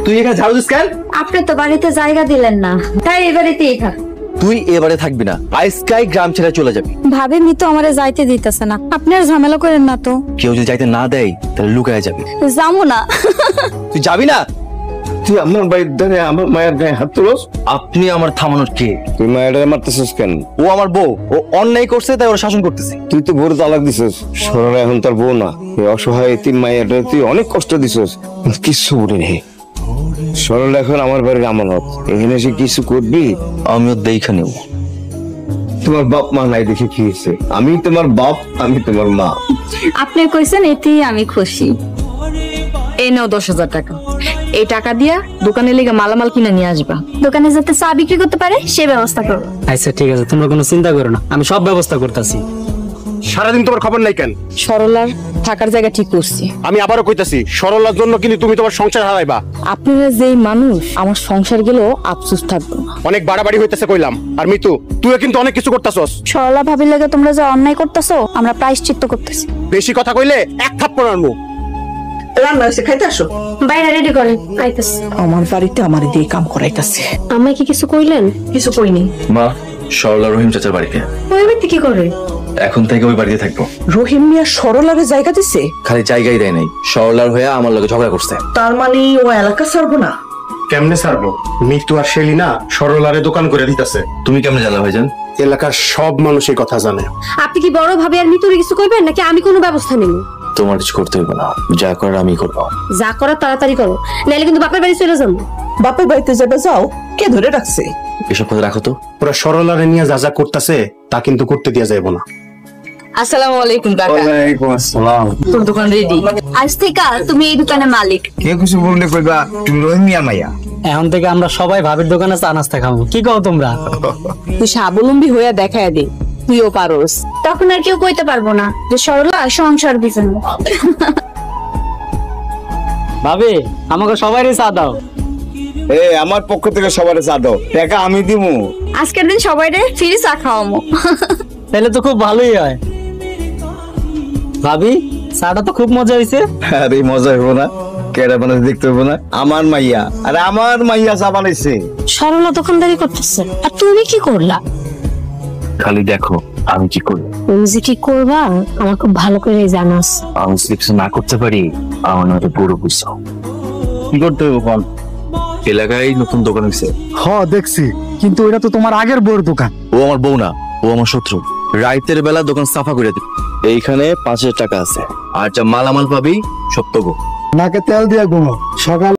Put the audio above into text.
তুই এখানে ঝাড়ু দিস কেন? আপনি তো বাড়িতে জায়গা দিলেন না, তাই এই বাড়িতেই থাক। তুই এবারে থাকবি না, আজকাই গ্রাম ছেড়ে চলে যাবি। ভাবি মিতু আমারে যাইতে দিতেছে না, আপনি আর ঝামেলা করেন না তো। কেউ যদি যাইতে না দেয় তাহলে লুকায় যাবি। যাবো না। তুই যাবি না? তুই আমার বাড়ির ধারে আমার মায়ের গায়ে হাত তুলস? আপনি আমার থামানোর কে? তুই মায়ের মারতেছিস কেন? ও আমার বউ, ও অন্যায় করছে তাই ওর শাসন করতেছি। তুই তো বড় তালাক দিছিস, সরলা এখন তার বউ না। এই অসহায় তিন মায়ের তুই অনেক কষ্ট দিছিস, কিচ্ছু বলি নেই। সরলা এখন আমার বাড়ির আমানত, এখানে এসে কিছু করবি? আমিও দেখা নেব। তোমার বাপ মা নাই দেখে কি হয়েছে? আমি তোমার বাপ, আমি তোমার মা। আপনি কইছেন এতেই আমি খুশি। এই নাও 10,000 টাকা। এই টাকা দিয়া দোকানে লেগে মালামাল কিনে নিয়ে আসবা। দোকানে যাতে চা বিক্রি করতে পারে সে ব্যবস্থা করো। আচ্ছা ঠিক আছে, তোমরা কোনো চিন্তা করো না, আমি সব ব্যবস্থা করতেছি। সারাদিন তোমার খবর নাই কেন? সরলার থাকার জায়গা ঠিক করছি। আমি আবারও কইতাছি, সরলার জন্য কিন্তু তুমি তোমার সংসার হারাইবা। আপনারা যেই মানুষ, আমার সংসার গেলেও আফসোস থাকবে। অনেক বাড়াবাড়ি হইতেছে কইলাম। আর মিতু, তুই কিন্তু অনেক কিছু করতাছস। সরলা ভাবির লাগে তোমরা যে অন্যায় করতেছো, আমরা প্রায়শ্চিত্ত করতেছি। বেশি কথা কইলে এক থাপ্পড় মারবো। রান্না হয়েছে, খাইতে আসো। বাইরে রেডি করেন, আইতাছি। আমার বাড়িতে আমার দিয়ে কাম করাইতাছে। আমায় কি কিছু কইলেন? কিছু কইনি। মা, সরলা রহিম চাচার বাড়িতে। ওই বাড়িতে কি করে? এখন থেকে ওই বাড়িতে থাকবো। রহিম মিয়া সরলারে জায়গা দিছে? খালি জায়গাই দেয় নাই, সরলার হয়ে আমার লগে ঝগড়া করছে। তার মানে ও এলাকা ছাড়বো না? কেমনে ছাড়বো? মিতু আর শেলিনা সরলারে দোকান করে দিতেছে। তুমি কেমনে জানো ভাইজান? এলাকার সব মানুষ এই কথা জানে। আপনি কি বড় ভাবে আর মিতুরে কিছু কইবেন নাকি আমি কোনো ব্যবস্থা নেব? তোমার কিছু করতে হইব না, যা করার আমি করবো। যা করা তাড়াতাড়ি করো, নাইলে কিন্তু বাপের বাড়ি চলে যাবো। বাপের বাড়িতে যাবে, যাও। কে ধরে রাখছে? এসব কথা রাখো তো। ওরা সরলারে নিয়ে যা যা করতেছে তা কিন্তু করতে দেয়া যাইব না। আসসালামু আলাইকুম কাকা। ওয়ালাইকুম আসসালাম। তোর দোকান রেডি। আজ থেকে তুমি এই দোকানের মালিক। কে কিছু বললে কইবা তুমি রহিম মিয়া মাইয়া। এখন থেকে আমরা সবাই ভাবির দোকানে চা নাস্তা খাবো, কি কও তোমরা? তুই স্বাবলম্বী হইয়া দেখায় দে, তুইও পারোস। তখন আর কেউ কইতে পারবো না যে সরলা সংসার দিছেন। ভাবি, আমাকে সবাইরে চা দাও। আমার পক্ষ থেকে সবার চা দাও, টাকা আমি দিমু। আজকের দিন সবাই রে ফ্রি চা খাওয়ামো। তাহলে তো খুব ভালোই হয়। ভাবি, চাটা তো খুব মজা হয়েছে। আরে মজা হইব না? কেডা বানাইছে দেখতে হইব না? আমার মাইয়া, আরে আমার মাইয়া চা বানাইছে। সরলা দোকানদারি করতেছে আর তুমি কি করলা? খালি দেখো আমি কি করি। তুমি যে কি করবা আমার খুব ভালো করে জানাস। আমি যদি কিছু না করতে পারি আমার নয়তো বড় বুঝছো। কি করতে হইব বল? এলাকায় নতুন দোকান হয়েছে। দেখছি, কিন্তু এটা তো তোমার আগের বউর দোকান। ও আমার বউ না, ও আমার শত্রু। রাইতের বেলা দোকান সাফা করে দিবে। এইখানে 5,000 টাকা আছে, আর যা মালামাল পাবি সব তো গো। নাকে তেল দিয়ে ঘুমো, সকাল